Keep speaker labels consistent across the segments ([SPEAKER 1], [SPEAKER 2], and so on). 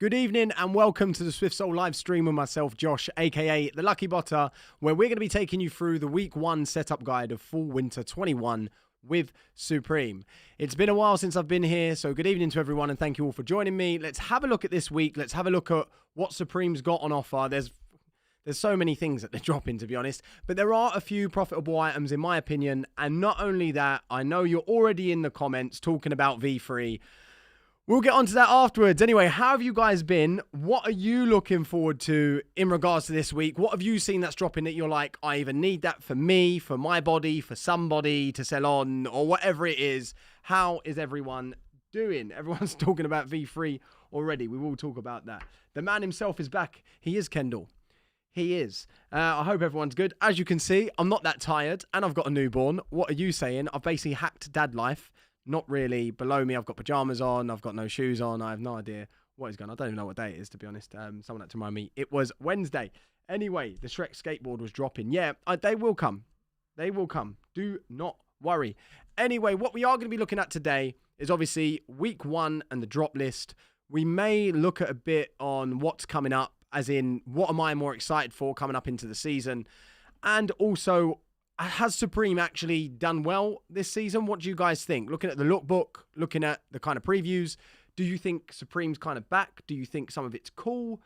[SPEAKER 1] Good evening and welcome to the SwiftSole live stream with myself, Josh, aka the LuckyBotter, where we're going to be taking you through the week 1 setup guide of Fall Winter 21 with Supreme. It's been a while since I've been here, so good evening to everyone and thank you all for joining me. Let's have a look at this week. Let's have a look at what Supreme's got on offer. There's so many things that they're dropping, to be honest, but there are a few profitable items in my opinion, and not only that, I know you're already in the comments talking about V3. We'll get onto that afterwards. Anyway, how have you guys been? What are you looking forward to in regards to this week? What have you seen that's dropping that you're like, I either need that for me, for my body, for somebody to sell on, or whatever it is? How is everyone doing? Everyone's talking about V3 already. We will talk about that. The man himself is back. He is Kendall. He is. I hope everyone's good. As you can see, I'm not that tired, and I've got a newborn. What are you saying? I've basically hacked dad life. Not really. Below me, I've got pajamas on. I've got no shoes on. I have no idea what is going on. I don't even know what day it is, to be honest. Someone had to remind me. It was Wednesday. Anyway, the Shrek skateboard was dropping. Yeah, they will come. They will come. Do not worry. Anyway, what we are going to be looking at today is obviously week 1 and the drop list. We may look at a bit on what's coming up, as in what am I more excited for coming up into the season. And also, has Supreme actually done well this season? What do you guys think? Looking at the lookbook, looking at the kind of previews, do you think Supreme's kind of back? Do you think some of it's cool?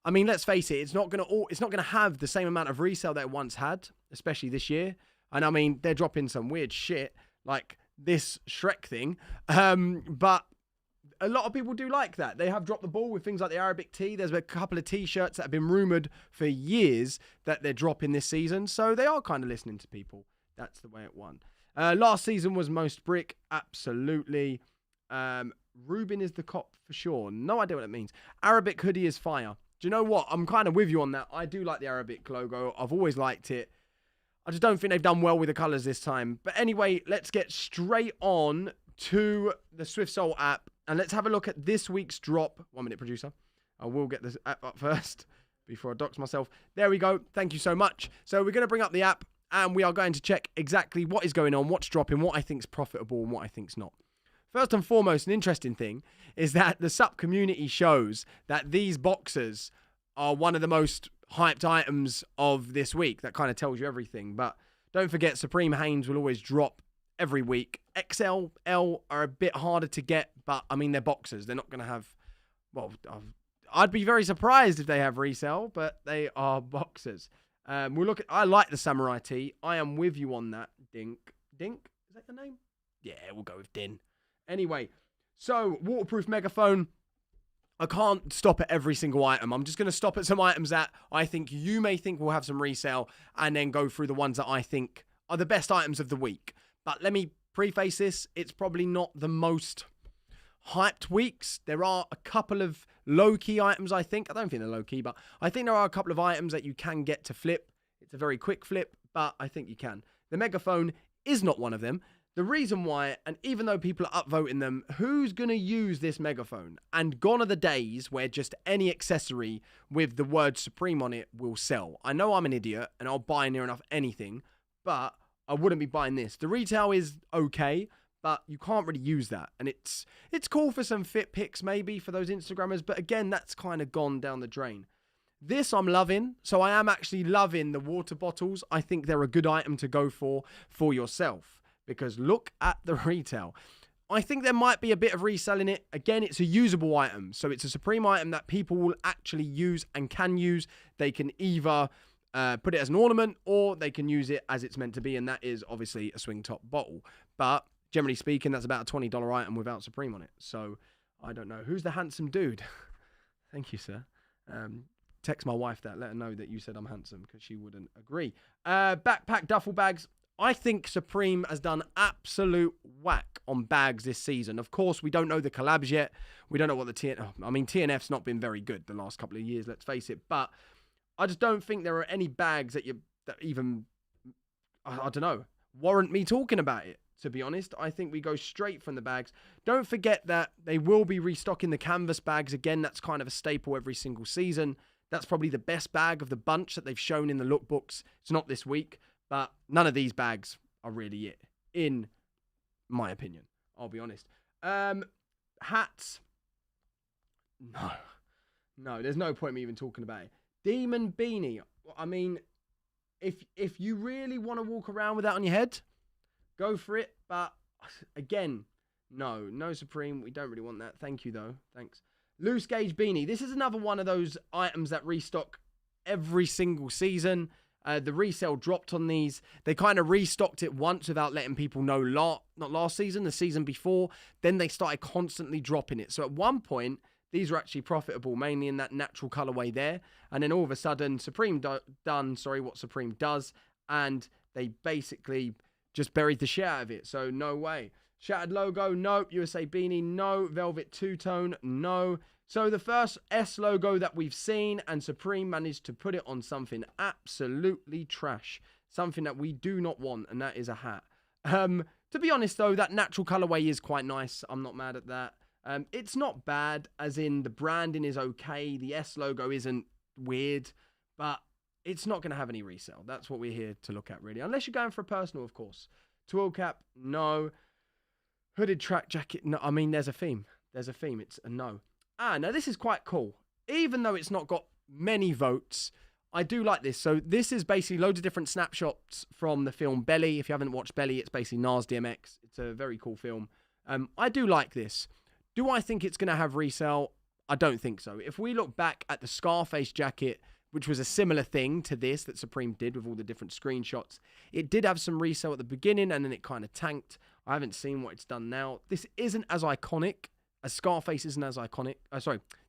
[SPEAKER 1] I mean, let's face it, it's not going to have the same amount of resale that it once had, especially this year. And I mean, they're dropping some weird shit like this Shrek thing. But a lot of people do like that. They have dropped the ball with things like the Arabic tee. There's a couple of t-shirts that have been rumoured for years that they're dropping this season. So they are kind of listening to people. That's the way it won. Last season was most brick. Absolutely. Rubin is the cop for sure. No idea what it means. Arabic hoodie is fire. Do you know what? I'm kind of with you on that. I do like the Arabic logo. I've always liked it. I just don't think they've done well with the colours this time. But anyway, let's get straight on to the SwiftSole app. And let's have a look at this week's drop. 1 minute, producer. I will get this app up first before I dox myself. There we go. Thank you so much. So we're going to bring up the app and we are going to check exactly what is going on, what's dropping, what I think is profitable and what I think is not. First and foremost, an interesting thing is that the SUP community shows that these boxers are one of the most hyped items of this week. That kind of tells you everything. But don't forget, Supreme Hanes will always drop every week. XL, L are a bit harder to get, but I mean, they're boxers. They're not going to have, well, I'd be very surprised if they have resale, but they are boxers. We'll look at, I like the Samurai tee. I am with you on that. Dink? Is that your name? Yeah, we'll go with Din. Anyway, so waterproof megaphone. I can't stop at every single item. I'm just going to stop at some items that I think you may think will have some resale and then go through the ones that I think are the best items of the week. But let me preface this, it's probably not the most hyped weeks. There are a couple of low-key items, I think. I don't think they're low-key, but I think there are a couple of items that you can get to flip. It's a very quick flip, but I think you can. The megaphone is not one of them. The reason why, and even though people are upvoting them, who's going to use this megaphone? And gone are the days where just any accessory with the word Supreme on it will sell. I know I'm an idiot, and I'll buy near enough anything, but I wouldn't be buying this. The retail is okay, but you can't really use that. And it's cool for some fit pics maybe for those Instagrammers, but again, that's kind of gone down the drain. This I'm loving. So I am actually loving the water bottles. I think they're a good item to go for yourself because look at the retail. I think there might be a bit of resell in it. Again, it's a usable item. So it's a Supreme item that people will actually use and can use. They can either put it as an ornament, or they can use it as it's meant to be, and that is obviously a swing top bottle. But generally speaking, that's about a $20 item without Supreme on it. So I don't know. Who's the handsome dude? Thank you, sir. Text my wife that. Let her know that you said I'm handsome, because she wouldn't agree. Backpack duffel bags. I think Supreme has done absolute whack on bags this season. Of course, we don't know the collabs yet. We don't know what the TNF's not been very good the last couple of years, let's face it. But I just don't think there are any bags that even, I don't know, warrant me talking about it, to be honest. I think we go straight from the bags. Don't forget that they will be restocking the canvas bags. Again, that's kind of a staple every single season. That's probably the best bag of the bunch that they've shown in the lookbooks. It's not this week, but none of these bags are really it, in my opinion. I'll be honest. Hats. No. No, there's no point me even talking about it. Demon Beanie. I mean, if you really want to walk around with that on your head, go for it. But again, no Supreme. We don't really want that. Thank you, though. Thanks. Loose Gauge Beanie. This is another one of those items that restock every single season. The resale dropped on these. They kind of restocked it once without letting people know, not last season, the season before. Then they started constantly dropping it. So at one point, these were actually profitable, mainly in that natural colorway there. And then all of a sudden, Supreme done what Supreme does. And they basically just buried the shit out of it. So no way. Shattered logo, nope. USA beanie, no. Velvet two-tone, no. So the first S logo that we've seen, and Supreme managed to put it on something absolutely trash. Something that we do not want, and that is a hat. To be honest, though, that natural colorway is quite nice. I'm not mad at that. It's not bad, as in the branding is okay. The S logo isn't weird, but it's not going to have any resale. That's what we're here to look at, really. Unless you're going for a personal, of course. Twill cap, no. Hooded track jacket, no. I mean, there's a theme. There's a theme. It's a no. Now this is quite cool. Even though it's not got many votes, I do like this. So this is basically loads of different snapshots from the film Belly. If you haven't watched Belly, it's basically Nas DMX. It's a very cool film. I do like this. Do I think it's going to have resale? I don't think so. If we look back at the Scarface jacket, which was a similar thing to this that Supreme did with all the different screenshots, it did have some resale at the beginning and then it kind of tanked. I haven't seen what it's done now. This isn't as iconic as Scarface isn't as iconic.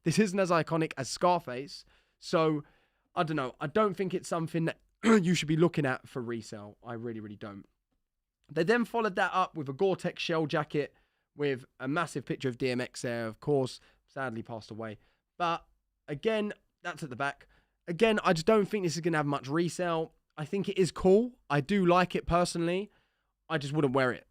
[SPEAKER 1] This isn't as iconic as Scarface. So, I don't know. I don't think it's something that you should be looking at for resale. I really, really don't. They then followed that up with a Gore-Tex shell jacket with a massive picture of DMX there, of course. Sadly passed away. But, again, that's at the back. Again, I just don't think this is going to have much resale. I think it is cool. I do like it personally. I just wouldn't wear it.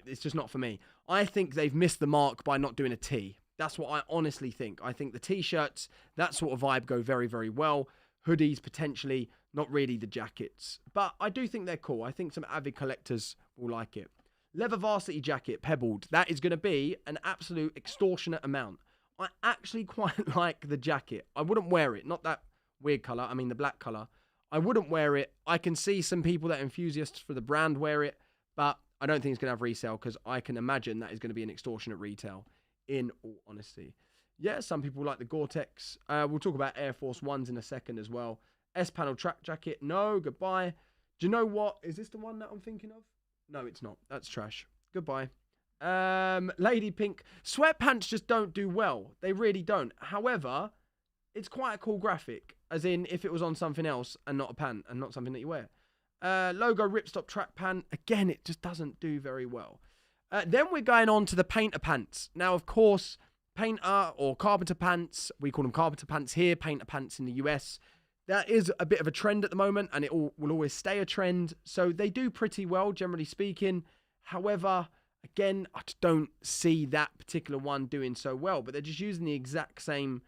[SPEAKER 1] It's just not for me. I think they've missed the mark by not doing a tee. That's what I honestly think. I think the t-shirts, that sort of vibe go very, very well. Hoodies, potentially, not really the jackets. But I do think they're cool. I think some avid collectors will like it. Leather varsity jacket, pebbled. That is going to be an absolute extortionate amount. I actually quite like the jacket. I wouldn't wear it. Not that weird colour. I mean, the black colour. I wouldn't wear it. I can see some people that are enthusiasts for the brand wear it. But I don't think it's going to have resale because I can imagine that is going to be an extortionate retail, in all honesty. Yeah, some people like the Gore-Tex. We'll talk about Air Force Ones in a second as well. S-panel track jacket. No, goodbye. Do you know what? Is this the one that I'm thinking of? No, it's not. That's trash. Goodbye. Lady Pink. Sweatpants just don't do well. They really don't. However, it's quite a cool graphic. As in, if it was on something else and not a pant and not something that you wear. Logo ripstop track pant. Again, it just doesn't do very well. Then we're going on to the painter pants. Now, of course, painter or carpenter pants. We call them carpenter pants here. Painter pants in the US. That is a bit of a trend at the moment, and it will always stay a trend. So they do pretty well, generally speaking. However, again, I just don't see that particular one doing so well. But they're just using the exact same,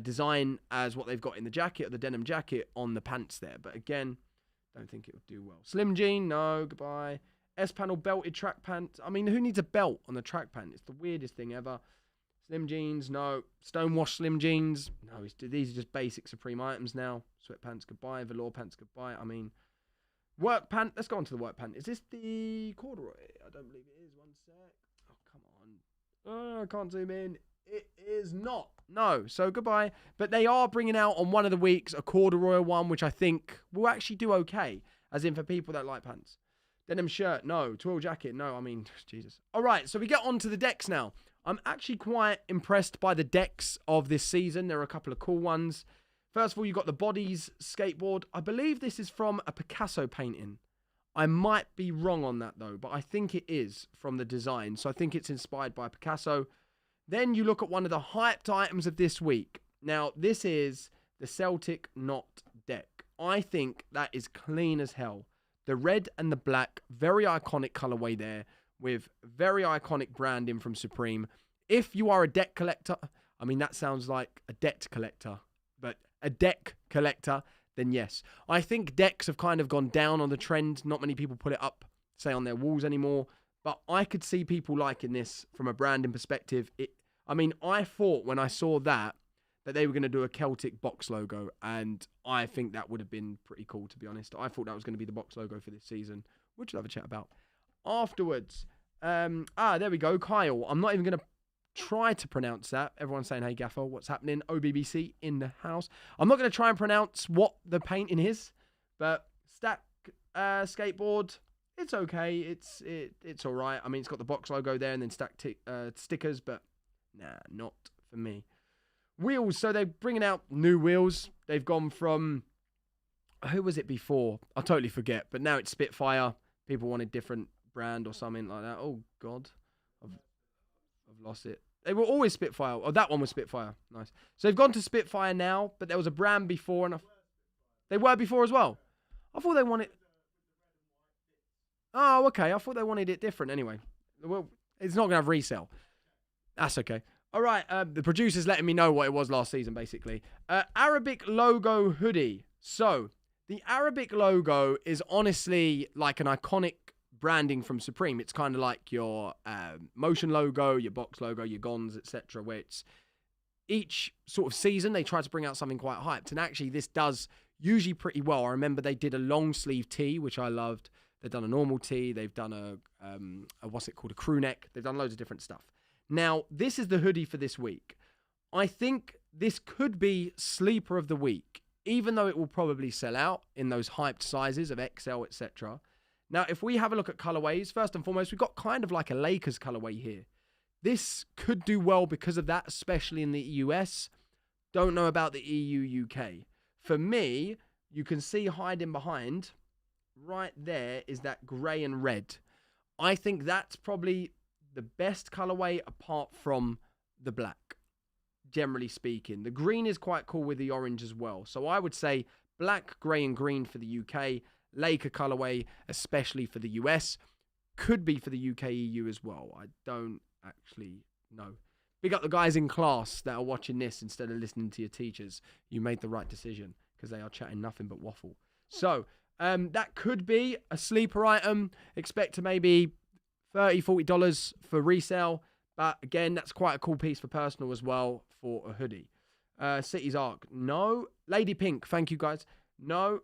[SPEAKER 1] design as what they've got in the jacket, or the denim jacket, on the pants there. But again, don't think it would do well. Slim jean, no, goodbye. S-panel belted track pant. I mean, who needs a belt on the track pant? It's the weirdest thing ever. Slim jeans, no. Stonewash slim jeans, no. These are just basic Supreme items now. Sweatpants, goodbye. Velour pants, goodbye. I mean, work pant. Let's go on to the work pant. Is this the corduroy? I don't believe it is. One sec. Oh, come on. Oh, I can't zoom in. It is not. No. So, goodbye. But they are bringing out on one of the weeks a corduroy one, which I think will actually do okay. As in for people that like pants. Denim shirt, no. Twill jacket, no. I mean, Jesus. All right, so we get on to the decks now. I'm actually quite impressed by the decks of this season. There are a couple of cool ones. First of all, you've got the Bodies skateboard. I believe this is from a Picasso painting. I might be wrong on that, though, but I think it is from the design. So I think it's inspired by Picasso. Then you look at one of the hyped items of this week. Now, this is the Celtic Knot deck. I think that is clean as hell. The red and the black, very iconic colorway there with very iconic branding from Supreme. If you are a deck collector, I mean, that sounds like a debt collector, but a deck collector, then yes. I think decks have kind of gone down on the trend. Not many people put it up, say, on their walls anymore, but I could see people liking this from a branding perspective. I thought when I saw that but they were going to do a Celtic box logo, and I think that would have been pretty cool, to be honest. I thought that was going to be the box logo for this season, which we'll have a chat about afterwards. There we go, Kyle. I'm not even going to try to pronounce that. Everyone's saying, hey, Gaffer, what's happening? OBBC in the house. I'm not going to try and pronounce what the painting is, but Stack Skateboard, it's okay. It's all right. I mean, it's got the box logo there and then Stack stickers, but nah, not for me. Wheels. So they're bringing out new wheels. They've gone from, who was it before? I totally forget, but now it's Spitfire. People wanted different brand or something like that. Oh, God. I've lost it. They were always Spitfire. Oh, that one was Spitfire. Nice. So they've gone to Spitfire now, but there was a brand before. And they were before as well. I thought they wanted... Oh, okay. I thought they wanted it different anyway. Well, it's not going to have resale. That's okay. All right. The producer's letting me know what it was last season, basically. Arabic logo hoodie. So the Arabic logo is honestly like an iconic branding from Supreme. It's kind of like your motion logo, your box logo, your Gons, etc. Where it's each sort of season they try to bring out something quite hyped, and actually this does usually pretty well. I remember they did a long sleeve tee, which I loved. They've done a normal tee. They've done a what's it called, a crew neck. They've done loads of different stuff. Now this is the hoodie for this week. I think this could be sleeper of the week, even though it will probably sell out in those hyped sizes of XL, etc. Now, if we have a look at colorways, first and foremost, we've got kind of like a Lakers colorway here. This could do well because of that, especially in the US. Don't know about the EU, UK. For me, you can see hiding behind, right there, is that grey and red. I think that's probably the best colorway apart from the black, generally speaking. The green is quite cool with the orange as well. So I would say black, grey and green for the UK. Laker colorway, especially for the US, could be for the UK EU as well. I don't actually know. Big up the guys in class that are watching this instead of listening to your teachers. You made the right decision because they are chatting nothing but waffle. So that could be a sleeper item. Expect to maybe $30, $40 for resale. But again, that's quite a cool piece for personal as well for a hoodie. City's Arc, no. Lady Pink, thank you guys. No.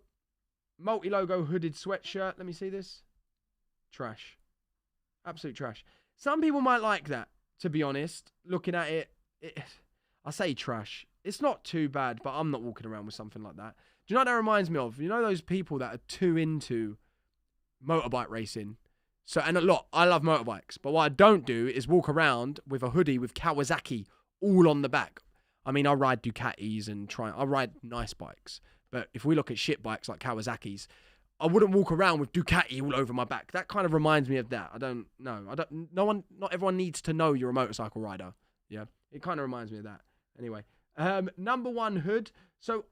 [SPEAKER 1] Multi-logo hooded sweatshirt. Let me see this. Trash. Absolute trash. Some people might like that, to be honest. Looking at it, I say trash. It's not too bad, but I'm not walking around with something like that. Do you know what that reminds me of? You know those people that are too into motorbike racing? So, and a lot. I love motorbikes, but what I don't do is walk around with a hoodie with Kawasaki all on the back. I mean, I ride Ducatis and I ride nice bikes. But if we look at shit bikes like Kawasaki's, I wouldn't walk around with Ducati all over my back. That kind of reminds me of that. Not everyone needs to know you're a motorcycle rider. Yeah. It kind of reminds me of that. Anyway, number one hood. So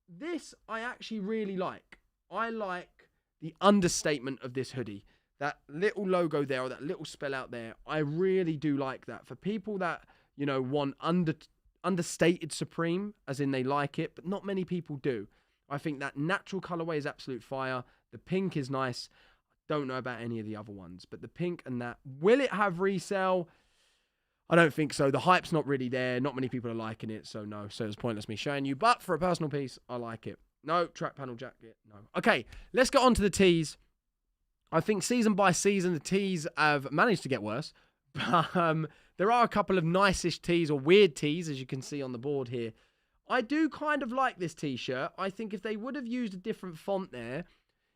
[SPEAKER 1] this I actually really like. I like the understatement of this hoodie. That little logo there, or that little spell out there. I really do like that. For people that, you know, want understated Supreme, as in they like it, but not many people do. I think that natural colorway is absolute fire. The pink is nice. Don't know about any of the other ones, but the pink and that. Will it have resale? I don't think so. The hype's not really there. Not many people are liking it, so no. So it's pointless me showing you. But for a personal piece, I like it. No, track panel jacket, no. Okay, let's get on to the tees. I think season by season, the tees have managed to get worse. But there are a couple of nice-ish tees, or weird tees, as you can see on the board here. I do kind of like this t-shirt. I think if they would have used a different font there,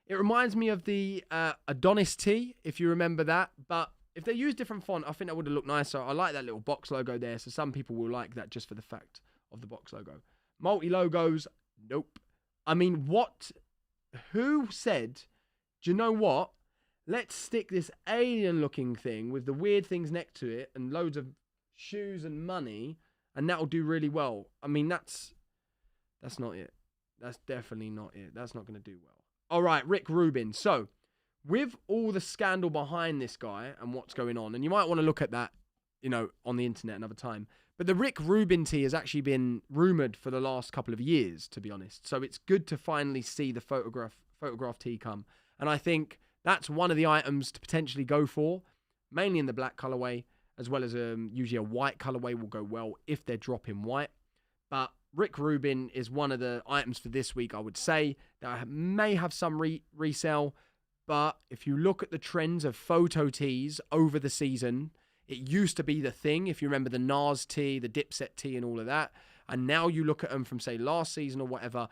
[SPEAKER 1] it reminds me of the Adonis tee, if you remember that. But if they used different font, I think that would have looked nicer. I like that little box logo there, so some people will like that just for the fact of the box logo. Multi-logos, nope. I mean, who said, do you know what? Let's stick this alien-looking thing with the weird things next to it and loads of shoes and money, and that'll do really well. I mean, that's not it. That's definitely not it. That's not going to do well. All right, Rick Rubin. So, with all the scandal behind this guy and what's going on, and you might want to look at that, you know, on the internet another time, but the Rick Rubin tee has actually been rumoured for the last couple of years, to be honest. So it's good to finally see the photograph tee come. And I think that's one of the items to potentially go for, mainly in the black colourway, as well as usually a white colourway will go well if they're dropping white. But Rick Rubin is one of the items for this week, I would say, that may have some resale. But if you look at the trends of photo tees over the season, it used to be the thing. If you remember the Nas tee, the Dipset tee and all of that. And now you look at them from, say, last season or whatever,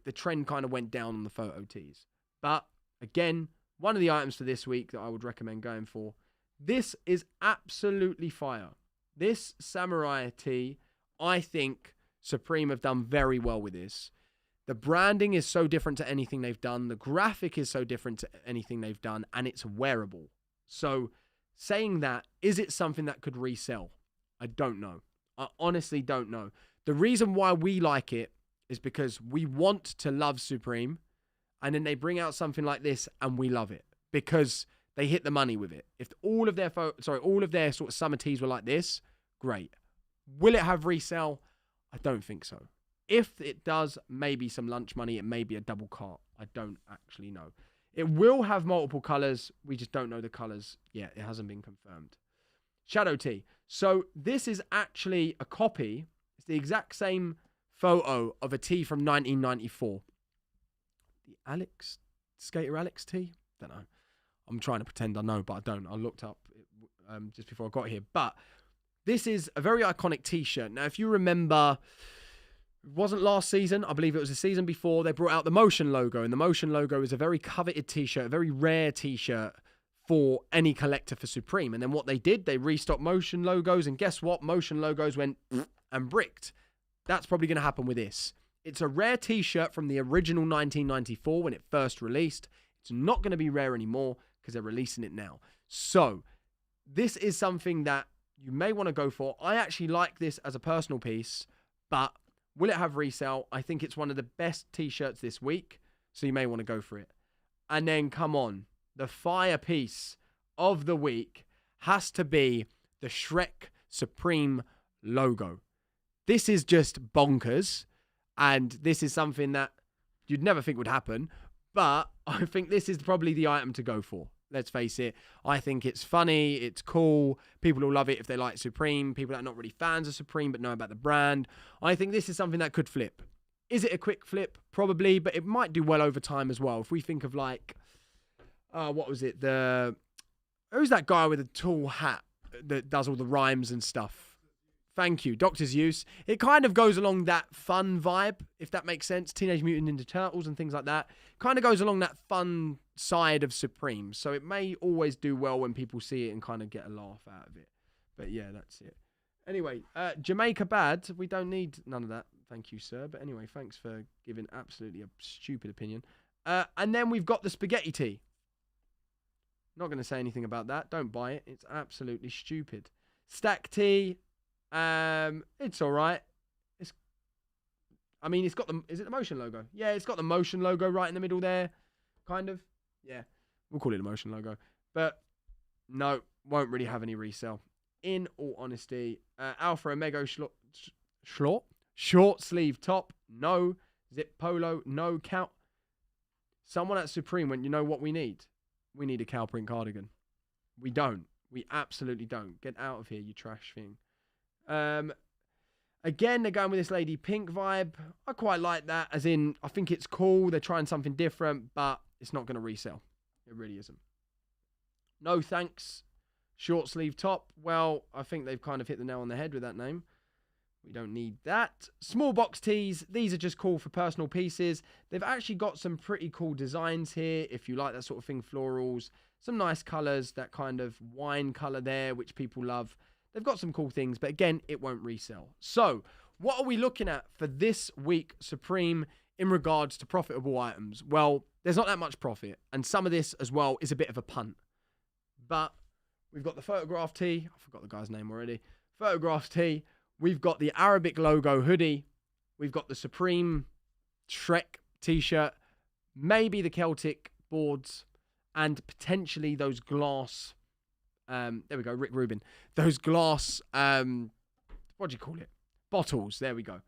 [SPEAKER 1] the trend kind of went down on the photo tees. But again, one of the items for this week that I would recommend going for. This is absolutely fire. This Samurai tee, I think Supreme have done very well with this. The branding is so different to anything they've done. The graphic is so different to anything they've done, and it's wearable. So saying that, is it something that could resell? I don't know. I honestly don't know. The reason why we like it is because we want to love Supreme, and then they bring out something like this and we love it because they hit the money with it. If all of their sort of summer tees were like this, great. Will it have resale? I don't think so. If it does, maybe some lunch money. It may be a double cart. I don't actually know. It will have multiple colors. We just don't know the colors yet. It hasn't been confirmed. Shadow tee. So this is actually a copy. It's the exact same photo of a tee from 1994. The Skater Alex tee? Don't know. I'm trying to pretend I know, but I don't. I looked up just before I got here. But this is a very iconic t-shirt. Now, if you remember, it wasn't last season. I believe it was the season before. They brought out the Motion logo. And the Motion logo is a very coveted t-shirt, a very rare t-shirt for any collector for Supreme. And then what they did, they restocked Motion logos. And guess what? Motion logos went and bricked. That's probably going to happen with this. It's a rare t-shirt from the original 1994 when it first released. It's not going to be rare anymore because they're releasing it now. So this is something that you may want to go for. I actually like this as a personal piece, but will it have resale? I think it's one of the best t-shirts this week, so you may want to go for it. And then, come on, the fire piece of the week has to be the Shrek Supreme logo. This is just bonkers, and this is something that you'd never think would happen, but I think this is probably the item to go for. Let's face it. I think it's funny. It's cool. People will love it if they like Supreme. People that are not really fans of Supreme but know about the brand. I think this is something that could flip. Is it a quick flip? Probably, but it might do well over time as well. If we think of like, what was it? Who's that guy with a tall hat that does all the rhymes and stuff? Thank you. Doctor's Use. It kind of goes along that fun vibe, if that makes sense. Teenage Mutant Ninja Turtles and things like that. Kind of goes along that fun side of Supreme. So it may always do well when people see it and kind of get a laugh out of it. But yeah, that's it. Anyway, Jamaica Bad. We don't need none of that. Thank you, sir. But anyway, thanks for giving absolutely a stupid opinion. And then we've got the Spaghetti Tee. Not going to say anything about that. Don't buy it. It's absolutely stupid. Stack Tee. It's all right. It's got the, is it the Motion logo? Yeah, it's got the Motion logo right in the middle there. Kind of. Yeah, we'll call it the Motion logo. But no, won't really have any resale. In all honesty, Alpha Omega short sleeve top, no. Zip polo, no. Count. Someone at Supreme went, you know what we need? We need a cow print cardigan. We don't. We absolutely don't. Get out of here, you trash thing. Again, they're going with this Lady Pink vibe. I quite like that, as in, I think it's cool. They're trying something different, but it's not going to resell. It really isn't. No thanks. Short sleeve top. Well, I think they've kind of hit the nail on the head with that name. We don't need that. Small box tees. These are just cool for personal pieces. They've actually got some pretty cool designs here. If you like that sort of thing, florals. Some nice colours. That kind of wine colour there, which people love. They've got some cool things, but again, it won't resell. So, what are we looking at for this week, Supreme, in regards to profitable items? Well, there's not that much profit, and some of this as well is a bit of a punt. But we've got the photograph tee. I forgot the guy's name already. Photograph tee. We've got the Arabic logo hoodie. We've got the Supreme Shrek t-shirt. Maybe the Celtic boards, and potentially those glass... there we go, Rick Rubin. Those glass, what do you call it? Bottles. There we go.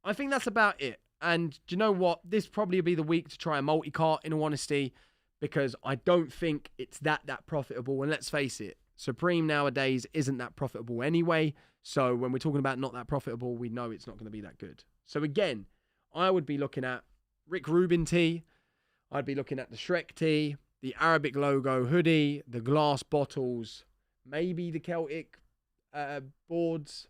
[SPEAKER 1] I think that's about it. And do you know what? This probably will be the week to try a multi-cart, in all honesty, because I don't think it's that profitable. And let's face it, Supreme nowadays isn't that profitable anyway. So when we're talking about not that profitable, we know it's not going to be that good. So again, I would be looking at Rick Rubin tee. I'd be looking at the Shrek tee, the Arabic logo hoodie, the glass bottles, maybe the Celtic boards.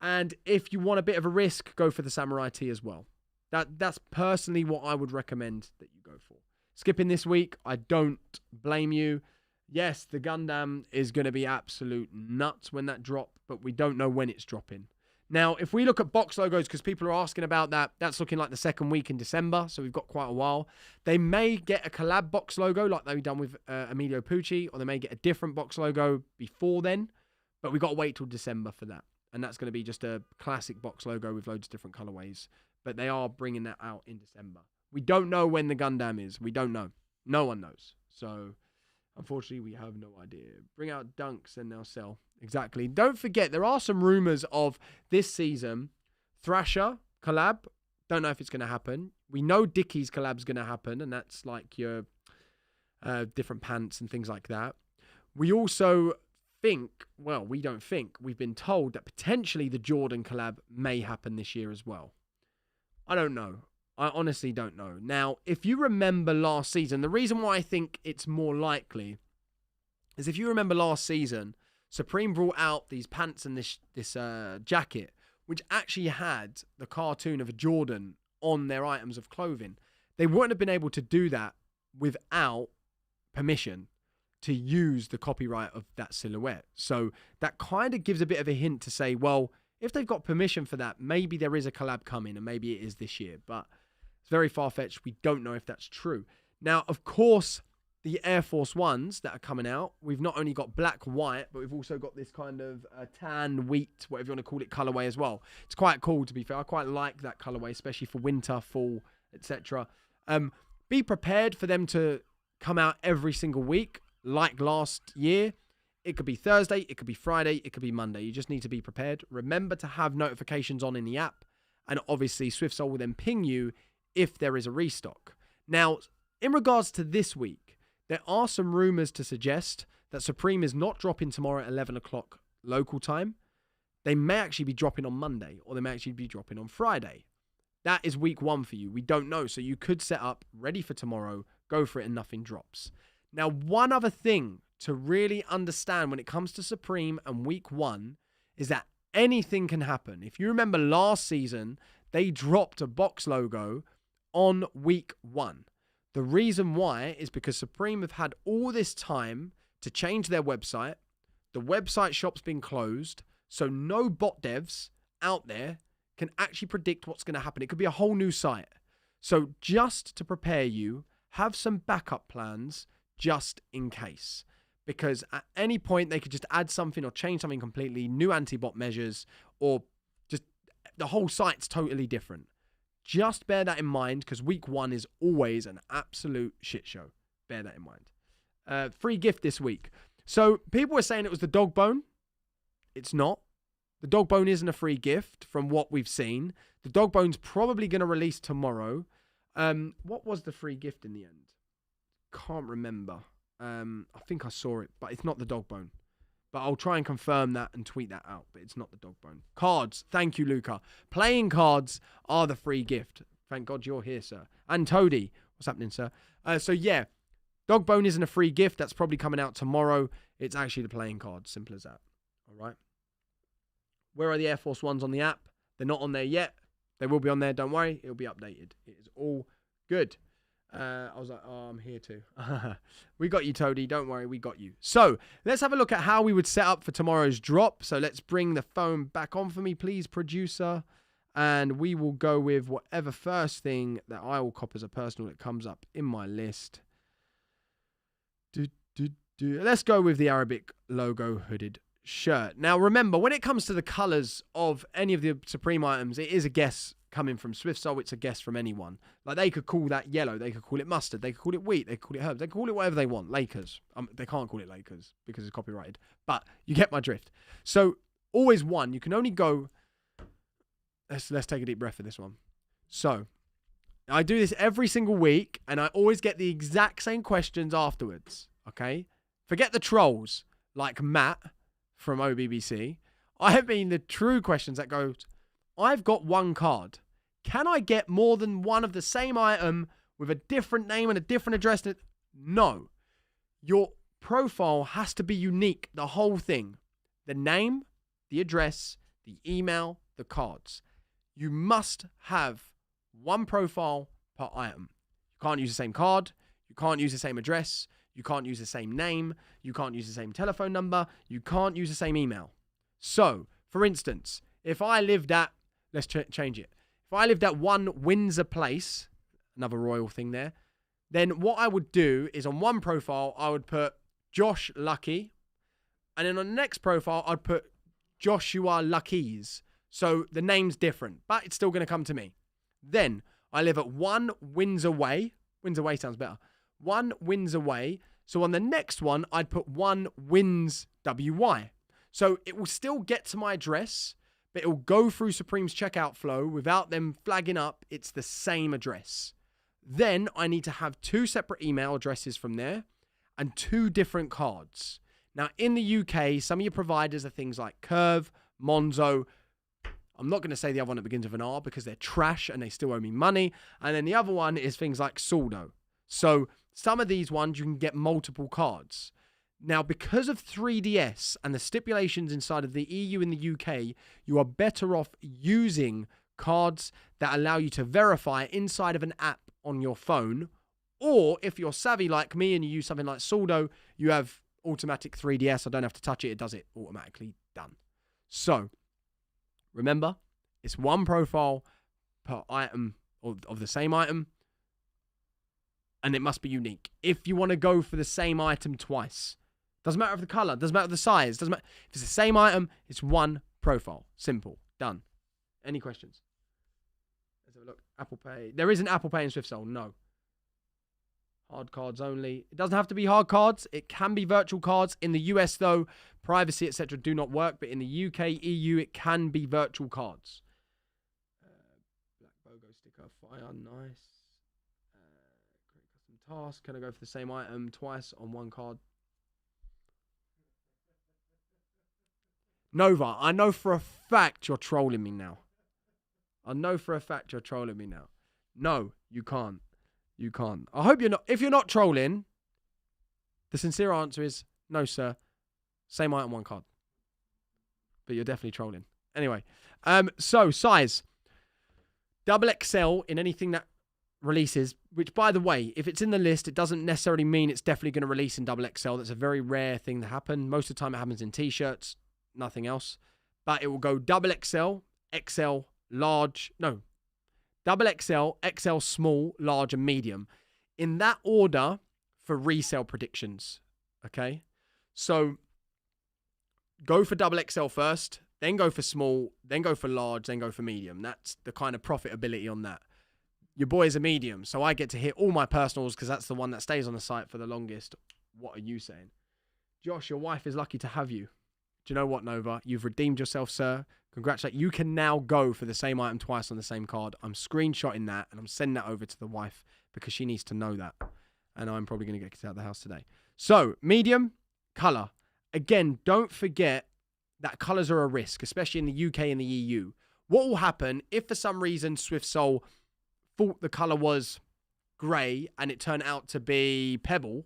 [SPEAKER 1] And if you want a bit of a risk, go for the Samurai tee as well. That's personally what I would recommend that you go for. Skipping this week, I don't blame you. Yes, the Gundam is going to be absolute nuts when that drops, but we don't know when it's dropping. Now, if we look at box logos, because people are asking about that, that's looking like the second week in December, so we've got quite a while. They may get a collab box logo like they've done with Emilio Pucci, or they may get a different box logo before then, but we've got to wait till December for that. And that's going to be just a classic box logo with loads of different colorways. But they are bringing that out in December. We don't know when the Gundam is. We don't know. No one knows. So, unfortunately, we have no idea. Bring out Dunks and they'll sell. Exactly. Don't forget, there are some rumors of this season. Thrasher collab. Don't know if it's going to happen. We know Dickie's collab's going to happen. And that's like your different pants and things like that. We also we don't think, we've been told that potentially the Jordan collab may happen this year as well. I don't know. I honestly don't know. Now, if you remember last season, the reason why I think it's more likely is if you remember last season, Supreme brought out these pants and this jacket, which actually had the cartoon of a Jordan on their items of clothing. They wouldn't have been able to do that without permission to use the copyright of that silhouette. So that kind of gives a bit of a hint to say, well, if they've got permission for that, maybe there is a collab coming and maybe it is this year, but it's very far-fetched. We don't know if that's true. Now, of course, the Air Force Ones that are coming out, we've not only got black, white, but we've also got this kind of tan, wheat, whatever you want to call it, colorway as well. It's quite cool, to be fair. I quite like that colorway, especially for winter, fall, etc. Be prepared for them to come out every single week. Like last year, it could be Thursday, it could be Friday, it could be Monday. You just need to be prepared. Remember to have notifications on in the app. And obviously, SwiftSole will then ping you if there is a restock. Now, in regards to this week, there are some rumors to suggest that Supreme is not dropping tomorrow at 11 o'clock local time. They may actually be dropping on Monday, or they may actually be dropping on Friday. That is week 1 for you. We don't know. So you could set up ready for tomorrow, go for it, and nothing drops. Now, one other thing to really understand when it comes to Supreme and week 1 is that anything can happen. If you remember last season, they dropped a box logo on week 1. The reason why is because Supreme have had all this time to change their website. The website shop's been closed, so no bot devs out there can actually predict what's going to happen. It could be a whole new site. So just to prepare you, have some backup plans just in case. Because at any point, they could just add something or change something completely, new anti-bot measures, or just the whole site's totally different. Just bear that in mind, because week 1 is always an absolute shit show. Bear that in mind. Free gift this week. So people were saying it was the dog bone. It's not. The dog bone isn't a free gift from what we've seen. The dog bone's probably going to release tomorrow. What was the free gift in the end? Can't remember. I think I saw it, but it's not the dog bone. But I'll try and confirm that and tweet that out, but it's not the dog bone. Cards. Thank you, Luca. Playing cards are the free gift. Thank God you're here, sir. And Toady. What's happening, sir? So yeah, dog bone isn't a free gift. That's probably coming out tomorrow. It's actually the playing cards. Simple as that. All right. Where are the Air Force Ones on the app? They're not on there yet. They will be on there. Don't worry. It'll be updated. It is all good. I was like, oh, I'm here too. We got you, Toady. Don't worry. We got you. So let's have a look at how we would set up for tomorrow's drop. So let's bring the phone back on for me, please, producer. And we will go with whatever first thing that I will cop as a personal that comes up in my list. Let's go with the Arabic logo hooded shirt. Now, remember, when it comes to the colors of any of the Supreme items, it is a guess coming from SwiftSole. It's a guess from anyone. Like, they could call that yellow. They could call it mustard. They could call it wheat. They could call it herbs. They could call it whatever they want. Lakers. They can't call it Lakers because it's copyrighted. But you get my drift. So, always one. You can only go... Let's take a deep breath for this one. So, I do this every single week, and I always get the exact same questions afterwards. Okay? Forget the trolls, like Matt from OBBC. I have been the true questions that go, I've got one card. Can I get more than one of the same item with a different name and a different address? No. Your profile has to be unique, the whole thing. The name, the address, the email, the cards. You must have one profile per item. You can't use the same card. You can't use the same address. You can't use the same name. You can't use the same telephone number. You can't use the same email. So, for instance, if I lived at, let's change it. If I lived at 1 Windsor Place, another royal thing there, then what I would do is on one profile, I would put Josh Lucky. And then on the next profile, I'd put Joshua Luckies. So the name's different, but it's still going to come to me. Then I live at 1 Windsor Way. Windsor Way sounds better. 1 Windsor Way. So on the next one, I'd put 1 Wins WY. So it will still get to my address, but it will go through Supreme's checkout flow without them flagging up it's the same address. Then I need to have 2 separate email addresses from there and 2 different cards. Now, in the UK, some of your providers are things like Curve, Monzo. I'm not going to say the other one that begins with an R because they're trash and they still owe me money. And then the other one is things like Soldo. So some of these ones, you can get multiple cards. Now, because of 3DS and the stipulations inside of the EU and the UK, you are better off using cards that allow you to verify inside of an app on your phone. Or if you're savvy like me and you use something like Soldo, you have automatic 3DS. I don't have to touch it. It does it automatically. Done. So remember, it's one profile per item of the same item. And it must be unique. If you want to go for the same item twice, doesn't matter if the color, doesn't matter the size, doesn't matter. If it's the same item, it's one profile. Simple. Done. Any questions? Let's have a look. Apple Pay. There isn't Apple Pay in SwiftSole. No. Hard cards only. It doesn't have to be hard cards. It can be virtual cards. In the US, though, privacy, etc. do not work. But in the UK, EU, it can be virtual cards. Black BOGO sticker. Fire. Nice. Create custom task. Can I go for the same item twice on one card? Nova, I know for a fact you're trolling me now. I know for a fact you're trolling me now. No, you can't. You can't. I hope you're not. If you're not trolling, the sincere answer is no, sir. Same item, one card. But you're definitely trolling. Anyway, so size. Double XL in anything that releases, which by the way, if it's in the list, it doesn't necessarily mean it's definitely going to release in double XL. That's a very rare thing to happen. Most of the time it happens in t-shirts, nothing else. But it will go double XL, XL, large, no, double XL, XL small, large, and medium. In that order for resale predictions. Okay? So go for double XL first, then go for small, then go for large, then go for medium. That's the kind of profitability on that. Your boy is a medium, so I get to hit all my personals because that's the one that stays on the site for the longest. What are you saying? Josh, your wife is lucky to have you. Do you know what, Nova? You've redeemed yourself, sir. Congratulations. You can now go for the same item twice on the same card. I'm screenshotting that and I'm sending that over to the wife because she needs to know that. And I'm probably going to get kicked out of the house today. So, medium, color. Again, don't forget that colors are a risk, especially in the UK and the EU. What will happen if for some reason SwiftSole thought the color was grey and it turned out to be pebble,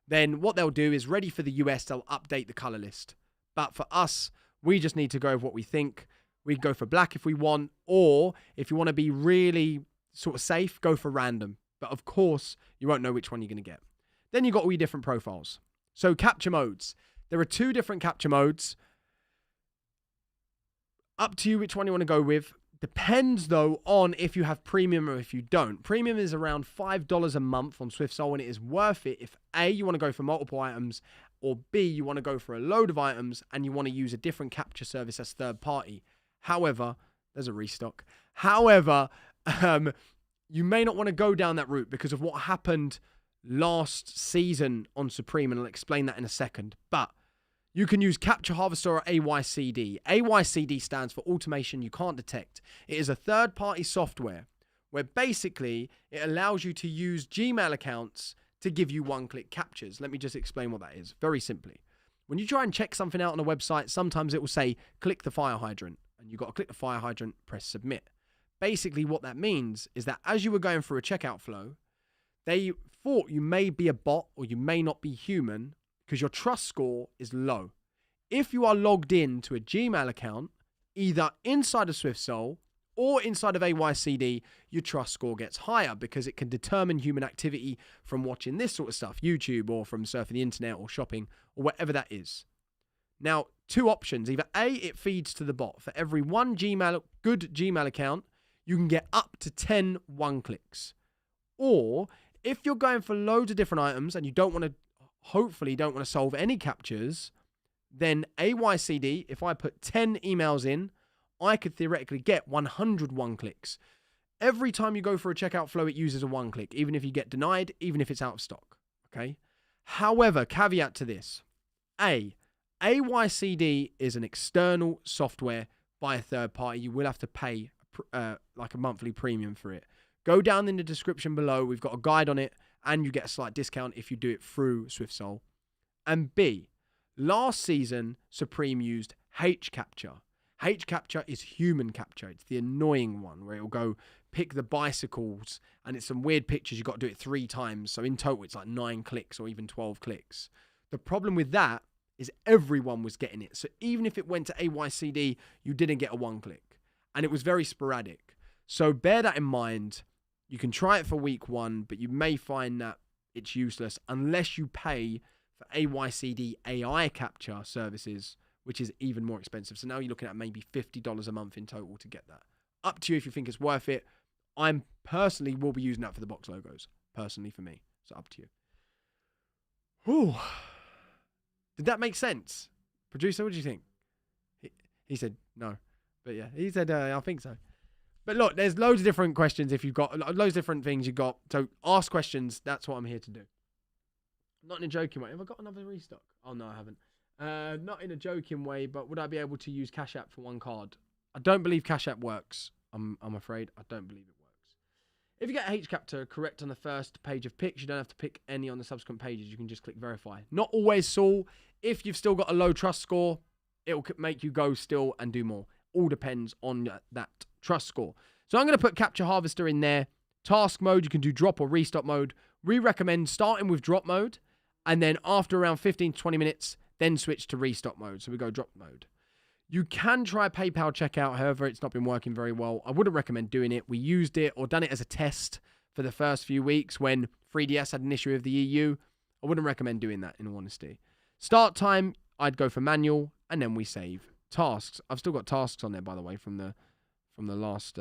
[SPEAKER 1] then what they'll do is ready for the US, they'll update the color list. But for us, we just need to go with what we think. We can go for black if we want, or if you want to be really sort of safe, go for random. But of course, you won't know which one you're going to get. Then you've got all your different profiles. So capture modes. There are 2 different capture modes. Up to you which one you want to go with. Depends, though, on if you have premium or if you don't. Premium is around $5 a month on SwiftSole, and it is worth it if A, you want to go for multiple items, or B, you want to go for a load of items and you want to use a different capture service as third party. However, there's a restock. However, you may not want to go down that route because of what happened last season on Supreme, and I'll explain that in a second. But you can use Capture Harvester or AYCD. AYCD stands for Automation You Can't Detect. It is a third-party software where basically it allows you to use Gmail accounts to give you one-click captures. Let me just explain what that is very simply. When you try and check something out on a website, sometimes it will say, click the fire hydrant. and you've got to click the fire hydrant, press submit. Basically, what that means is that as you were going through a checkout flow, they thought you may be a bot or you may not be human because your trust score is low. If you are logged in to a Gmail account, either inside of SwiftSole or inside of AYCD, your trust score gets higher because it can determine human activity from watching this sort of stuff, YouTube, or from surfing the internet or shopping or whatever that is. Now, two options. Either A, it feeds to the bot. For every one good Gmail account, you can get up to 10 one-clicks. Or if you're going for loads of different items and you hopefully don't want to solve any captures, then AYCD, if I put 10 emails in, I could theoretically get 100 one-clicks. Every time you go for a checkout flow, it uses a one-click, even if you get denied, even if it's out of stock. Okay. However, caveat to this. AYCD is an external software by a third party. You will have to pay like a monthly premium for it. Go down in the description below. We've got a guide on it, and you get a slight discount if you do it through SwiftSole. And B, last season, Supreme used H-Capture. H-Capture is human capture. It's the annoying one where it'll go pick the bicycles, and it's some weird pictures. You've got to do it 3 times. So in total, it's like 9 clicks or even 12 clicks. The problem with that is everyone was getting it. So even if it went to AYCD, you didn't get a 1-click. And it was very sporadic. So bear that in mind. You can try it for week 1, but you may find that it's useless unless you pay for AYCD AI capture services, which is even more expensive. So now you're looking at maybe $50 a month in total to get that. Up to you if you think it's worth it. I'm personally will be using that for the box logos. Personally for me. So up to you. Whew. Did that make sense? Producer, what do you think? He said no. But yeah, he said, I think so. But look, there's loads of different questions if you've got loads of different things you've got. So ask questions. That's what I'm here to do. Not in a joking way. Have I got another restock? Oh, no, I haven't. Not in a joking way, but would I be able to use Cash App for one card? I don't believe Cash App works. I'm afraid. I don't believe it works. If you get H-Capture correct on the first page of pics, you don't have to pick any on the subsequent pages. You can just click verify. Not always, Saul. If you've still got a low trust score, it will make you go still and do more. All depends on that trust score. So I'm going to put Capture Harvester in there. Task mode, you can do drop or restock mode. We recommend starting with drop mode, and then after around 15 to 20 minutes, then switch to restock mode. So we go drop mode. You can try PayPal checkout. However, it's not been working very well. I wouldn't recommend doing it. We used it or done it as a test for the first few weeks when 3DS had an issue with the EU. I wouldn't recommend doing that, in all honesty. Start time, I'd go for manual, and then we save. Tasks. I've still got tasks on there, by the way, from the last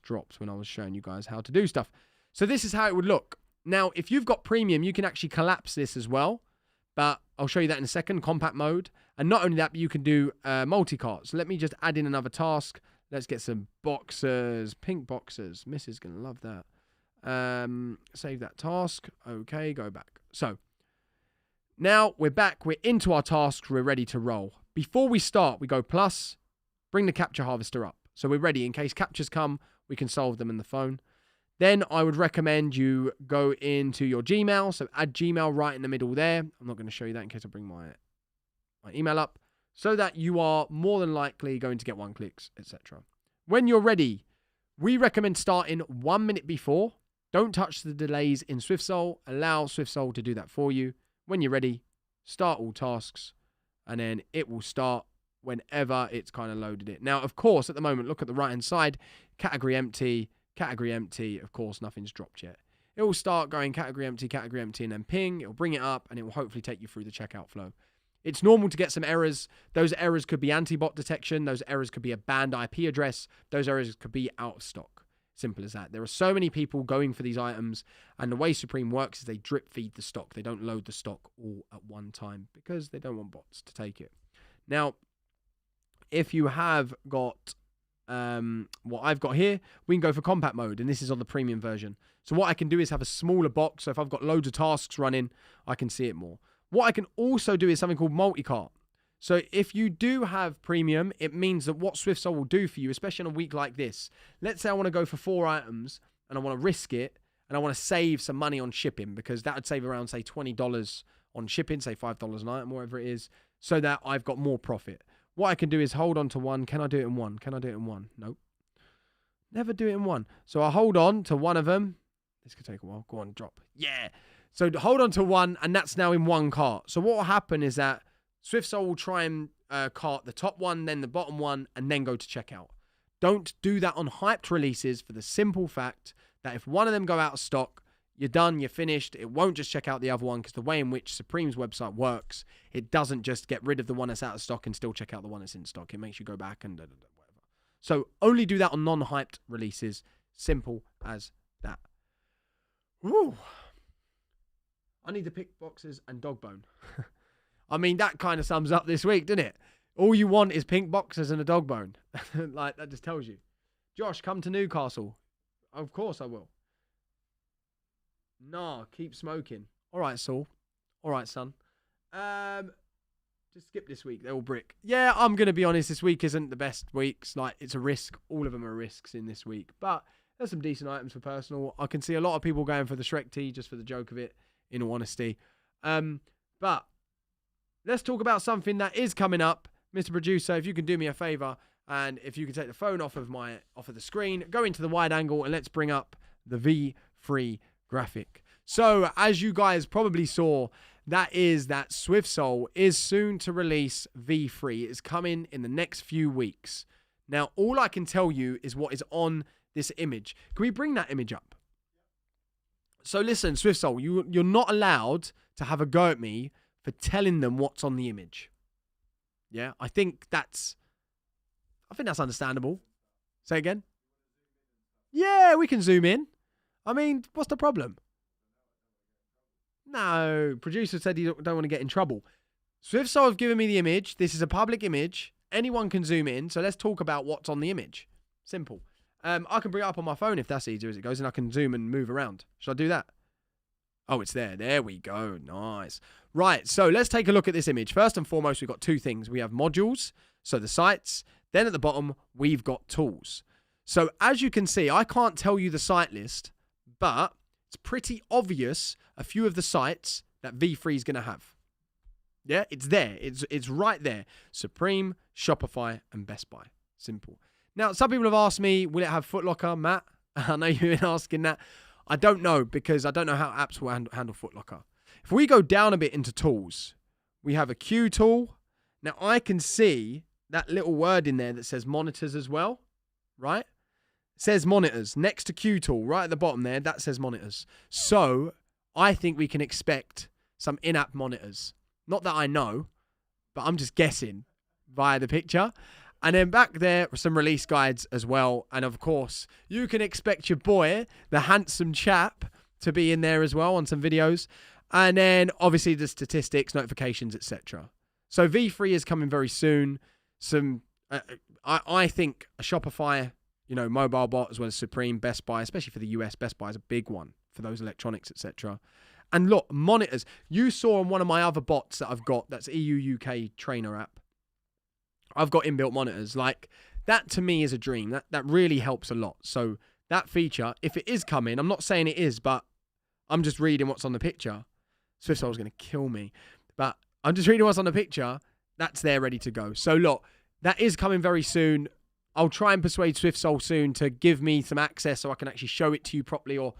[SPEAKER 1] drops when I was showing you guys how to do stuff. So this is how it would look. Now, if you've got premium, you can actually collapse this as well. But I'll show you that in a second, compact mode. And not only that, but you can do multi-cart. So let me just add in another task. Let's get some boxers, pink boxers. Miss is going to love that. Save that task. Okay, go back. So now we're back. We're into our tasks. We're ready to roll. Before we start, we go plus, bring the capture harvester up. So we're ready. In case captures come, we can solve them in the phone. Then I would recommend you go into your Gmail. So add Gmail right in the middle there. I'm not going to show you that in case I bring my email up. So that you are more than likely going to get 1-clicks, etc. When you're ready, we recommend starting 1 minute before. Don't touch the delays in SwiftSole. Allow SwiftSole to do that for you. When you're ready, start all tasks. And then it will start whenever it's kind of loaded it. Now, of course, at the moment, look at the right-hand side. Category empty. Category empty. Of course, nothing's dropped yet. It will start going category empty, and then ping. It will bring it up, and it will hopefully take you through the checkout flow. It's normal to get some errors. Those errors could be anti-bot detection. Those errors could be a banned IP address. Those errors could be out of stock. Simple as that. There are so many people going for these items, and the way Supreme works is they drip feed the stock. They don't load the stock all at one time because they don't want bots to take it. Now, if you have got what I've got here, we can go for compact mode, and this is on the premium version. So what I can do is have a smaller box. So if I've got loads of tasks running, I can see it more. What I can also do is something called multi-cart. So if you do have premium, it means that what SwiftSole will do for you, especially on a week like this, let's say I want to go for 4 items and I want to risk it and I want to save some money on shipping, because that would save around, say, $20 on shipping, say $5 an item, whatever it is, so that I've got more profit. what I can do is hold on to one. Can I do it in one? Can I do it in one? Nope. Never do it in one. So I hold on to one of them. This could take a while. Go on, drop. Yeah. So hold on to one, and that's now in one cart. So what will happen is that SwiftSole will try and cart the top one, then the bottom one, and then go to checkout. Don't do that on hyped releases for the simple fact that if one of them go out of stock, you're done, you're finished. It won't just check out the other one, because the way in which Supreme's website works, it doesn't just get rid of the one that's out of stock and still check out the one that's in stock. It makes you go back and whatever. So only do that on non-hyped releases. Simple as that. Woo. I need the pick boxes and dog bone. I mean, that kind of sums up this week, doesn't it? All you want is pink boxes and a dog bone. Like, that just tells you. Josh, come to Newcastle. Of course I will. Nah, keep smoking. All right, Saul. All right, son. Just skip this week. They're all brick. Yeah, I'm going to be honest. This week isn't the best weeks. Like, it's a risk. All of them are risks in this week. But there's some decent items for personal. I can see a lot of people going for the Shrek tee just for the joke of it, in all honesty. But let's talk about something that is coming up. Mr. Producer, if you can do me a favor, and if you can take the phone off of the screen, go into the wide angle, and let's bring up the V3 graphic. So, as you guys probably saw, that SwiftSole is soon to release V3. It's coming in the next few weeks. Now, all I can tell you is what is on this image. Can we bring that image up? So listen, SwiftSole, you're not allowed to have a go at me for telling them what's on the image. Yeah, I think that's understandable. Say again? Yeah, we can zoom in. I mean, what's the problem? No, producer said you don't want to get in trouble. SwiftSole have given me the image. This is a public image. Anyone can zoom in. So let's talk about what's on the image. Simple. I can bring it up on my phone if that's easier as it goes, and I can zoom and move around. Should I do that? Oh, it's there. There we go. Nice. Right, so let's take a look at this image. First and foremost, we've got two things. We have modules, so the sites. Then at the bottom, we've got tools. So as you can see, I can't tell you the site list, but it's pretty obvious a few of the sites that V3 is going to have. Yeah, it's there. It's right there. Supreme, Shopify, and Best Buy. Simple. Now, some people have asked me, will it have Foot Locker, Matt? I know you've been asking that. I don't know, because I don't know how apps will handle Foot Locker. If we go down a bit into tools, we have a Q tool. Now, I can see that little word in there that says monitors as well, right? It says monitors next to Q tool, right at the bottom there. That says monitors. So I think we can expect some in-app monitors. Not that I know, but I'm just guessing via the picture. And then back there, some release guides as well. And of course, you can expect your boy, the handsome chap, to be in there as well on some videos. And then obviously the statistics, notifications, etc. So V3 is coming very soon. I think a Shopify, mobile bot, as well as Supreme, Best Buy, especially for the US, Best Buy is a big one for those electronics, etc. And look, monitors. You saw on one of my other bots that I've got, that's EU UK trainer app. I've got inbuilt monitors. Like, that to me is a dream. That really helps a lot. So that feature, if it is coming, I'm not saying it is, but I'm just reading what's on the picture. SwiftSole's going to kill me. But I'm just reading what's on the picture. That's there ready to go. So look, that is coming very soon. I'll try and persuade SwiftSole soon to give me some access so I can actually show it to you properly, or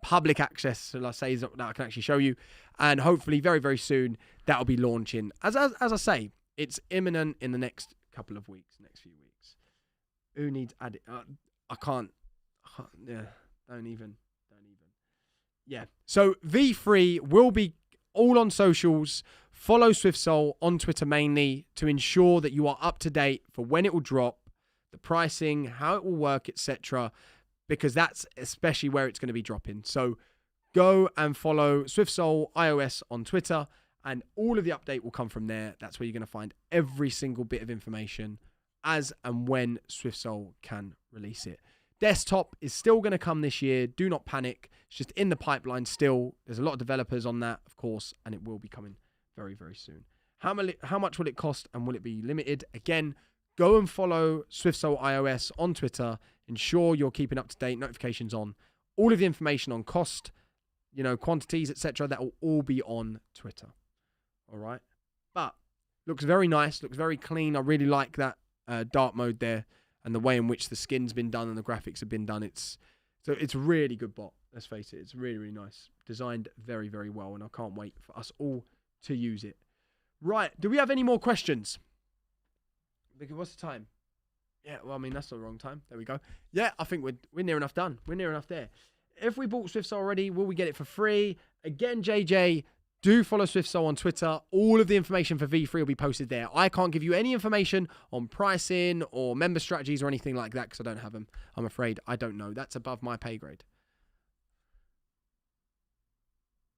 [SPEAKER 1] public access, so I say, that I can actually show you. And hopefully very, very soon that'll be launching. As I say, it's imminent in the next couple of weeks, next few weeks. Who needs added? I can't. Yeah, don't even. Yeah. So V3 will be all on socials. Follow SwiftSole on Twitter mainly to ensure that you are up to date for when it will drop, the pricing, how it will work, etc. Because that's especially where it's going to be dropping. So go and follow SwiftSole iOS on Twitter, and all of the update will come from there. That's where you're going to find every single bit of information as and when SwiftSole can release it. Desktop is still going to come this year. Do not panic. It's just in the pipeline still. There's a lot of developers on that, of course, and it will be coming very, very soon. How much will it cost, and will it be limited? Again, go and follow SwiftSole iOS on Twitter. Ensure you're keeping up to date, notifications on. All of the information on cost, quantities, etc. That will all be on Twitter. All right? But Looks very nice. Looks very clean. I really like that dark mode there and the way in which the skin's been done and the graphics have been done. It's a really good bot. Let's face it. It's really, really nice. Designed very, very well. And I can't wait for us all to use it. Right. Do we have any more questions? Because what's the time? Yeah, well, I mean, that's the wrong time. There we go. Yeah, I think we're near enough done. We're near enough there. If we bought SwiftSole already, will we get it for free? Again, JJ, do follow SwiftSole on Twitter. All of the information for V3 will be posted there. I can't give you any information on pricing or member strategies or anything like that because I don't have them. I'm afraid I don't know. That's above my pay grade.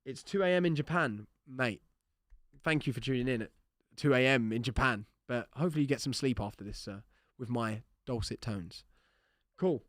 [SPEAKER 1] It's 2 a.m. in Japan, mate. Thank you for tuning in at 2 a.m. in Japan. But hopefully you get some sleep after this, with my dulcet tones. Cool.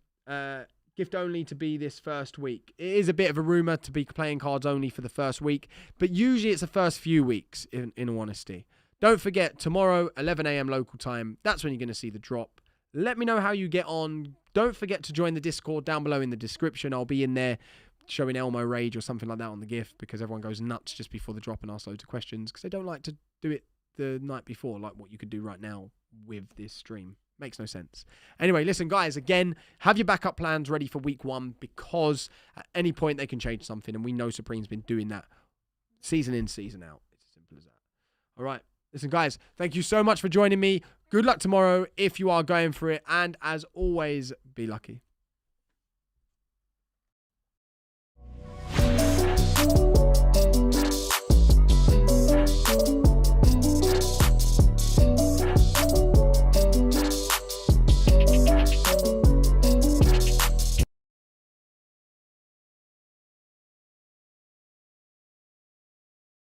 [SPEAKER 1] Gift only to be this first week. It is a bit of a rumor to be playing cards only for the first week, but usually it's the first few weeks, in all honesty. Don't forget, tomorrow, 11 a.m. local time, that's when you're going to see the drop. Let me know how you get on. Don't forget to join the Discord down below in the description. I'll be in there showing Elmo Rage or something like that on the gift because everyone goes nuts just before the drop and asks loads of questions because they don't like to do it the night before like what you could do right now with this stream. Makes no sense. Anyway, listen, guys, again, have your backup plans ready for week 1 because at any point they can change something, and we know Supreme's been doing that season in, season out. It's as simple as that. All right. Listen, guys, thank you so much for joining me. Good luck tomorrow if you are going for it, and as always, be lucky.